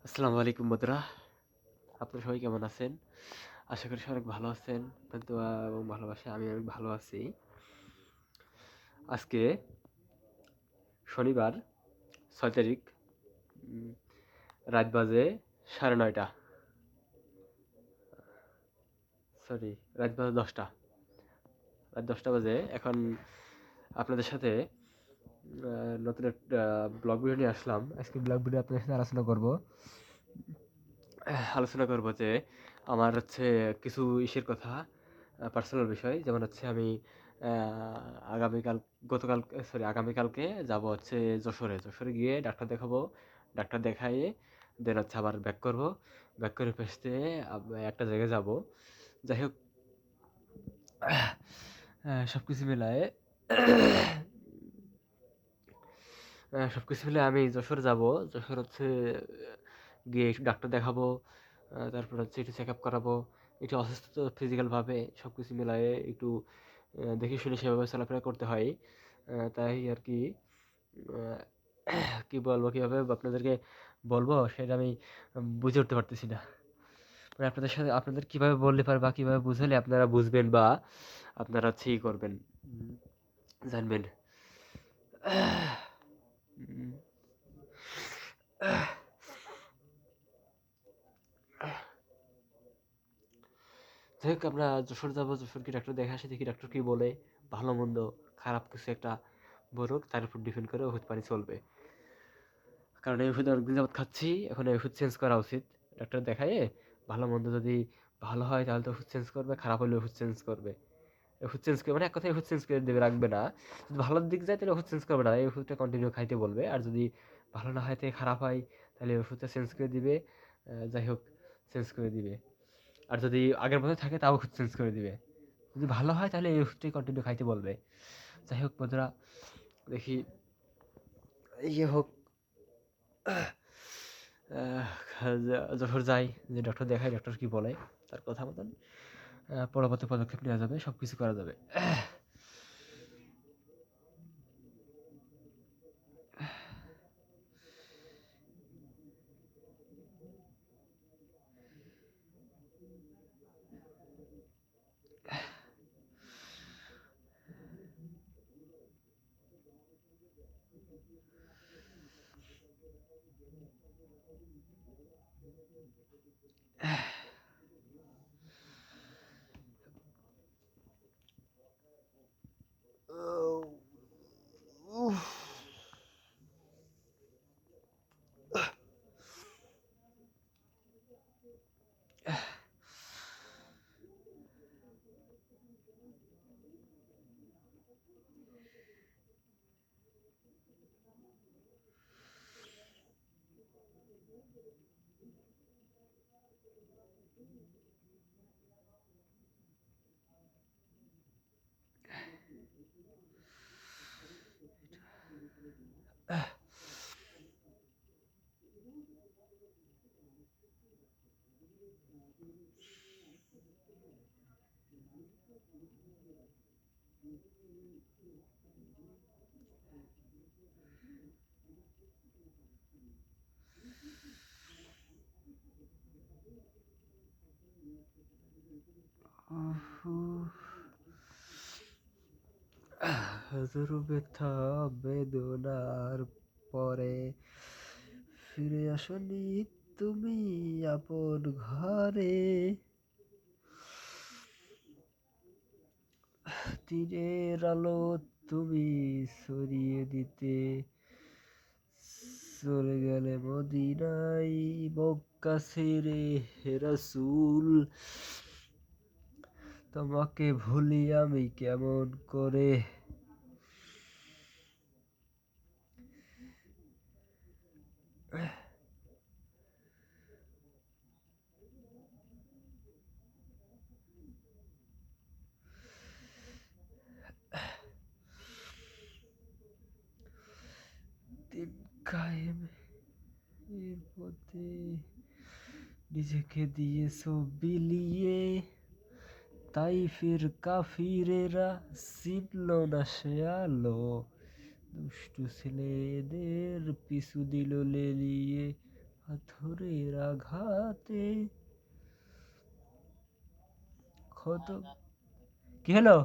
আসসালামু আলাইকুম বন্ধুরা, আপনারা সবাই কেমন আছেন? আশা করি সবাই অনেক ভালো আছেন। আপনার দোয়া এবং ভালোবাসায় আমি অনেক ভালো আছি। আজকে শনিবার 6 তারিখ, উম, রাত বাজে 9:30। সরি, রাত বাজে 10টা। রাত 10টা বাজে। এখন আপনাদের সাথে নতুন একটা ব্লগ ভিডিও নিয়ে আসলাম। আজকে ব্লগ ভিডিও আপনাদের সাথে আলোচনা করব যে আমার হচ্ছে কিছু ইসের কথা, পার্সোনাল বিষয়। যেমন হচ্ছে আমি আগামীকাল আগামীকালকে যাব হচ্ছে যশোরে গিয়ে ডাক্তার দেখাবো। ডাক্তার দেখাইয়ে দেন হচ্ছে আবার ব্যাক করব। ব্যাক করে ফেসতে একটা জায়গায় যাব। যাই হোক, সবকিছু মিলায়ে সবকিছু মিলে আমি যশোর যাব। যশোর হচ্ছে গিয়ে একটু ডাক্তার দেখাবো। তারপর হচ্ছে একটু চেক আপ করাবো। একটু অসুস্থ ফিজিক্যালভাবে সবকিছু মিলায়ে একটু দেখে শুনে সেভাবে চলাফেরা করতে হয়। তাই আর কি। কি বলবো, কিভাবে আপনাদেরকে বলবো সেটা আমি বুঝে উঠতে পারতেছি না। মানে আপনাদের কিভাবে বললে পারে বা কিভাবে বুঝালে আপনারা বুঝবেন বা আপনারা হচ্ছে ই করবেন, উম, জানবেন। উম, যাই হোক, আমরা যশোর যাবো। যশোর কি ডাক্তার দেখে আসি, দেখি ডাক্তার কি বলে। ভালো মন্দ খারাপ কিছু একটা বলুক, তার উপর ডিপেন্ড করে ওষুধ পানি চলবে। কারণ এই ওষুধ অনেকদিন যাবত খাচ্ছি, এখন এই ওষুধ চেঞ্জ করা উচিত। ডাক্তার দেখায়ে ভালো মন্দ যদি ভালো হয় তাহলে তো ওষুধ চেঞ্জ করবে, খারাপ হলে ওষুধ চেঞ্জ করবে। ওষুধ চেঞ্জ করে মানে এক কথায় ওষুধ চেঞ্জ করে দেবে, রাখবে না। যদি ভালোর দিক যায় তাহলে ওষুধ চেঞ্জ করবে না, এই ওষুধটা কন্টিনিউ খাইতে বলবে। আর যদি ভালো না হয় থেকে খারাপ হয় তাহলে ওষুধটা চেঞ্জ করে দিবে। যাই হোক, চেঞ্জ করে দিবে। আর যদি আগের মতো থাকে তাও ওষুধ চেঞ্জ করে দিবে। যদি ভালো হয় তাহলে এই ওষুধটাই কন্টিনিউ খাইতে বলবে। যাই হোক বন্ধুরা, দেখি ইয়ে হোক, যশোর যাই, যে ডক্টর দেখাই, ডক্টর কি বলে তার কথা মতন পরবর্তী পদক্ষেপ নেওয়া যাবে, সব কিছু করা যাবে। হাজারো ব্যথা বেদনার পরে ফিরে আসনি তুমি আপন ঘরে। দিনের আলো তুমি ছড়িয়ে দিতে চলে গেলে মদিনায়, মক্কা ছেড়ে হে রাসূল। তোমাকে ভুলি আমি কেমন করে। দিন কায়েম এর পথে নিজেকে দিয়েছো বিলিয়ে, তাইফের কাফিরেরা চিনল না সে আলো। দুষ্টু ছেলেদের পিছু দিল লেলিয়ে, পাথরের আঘাতে ক্ষত। কি হলো?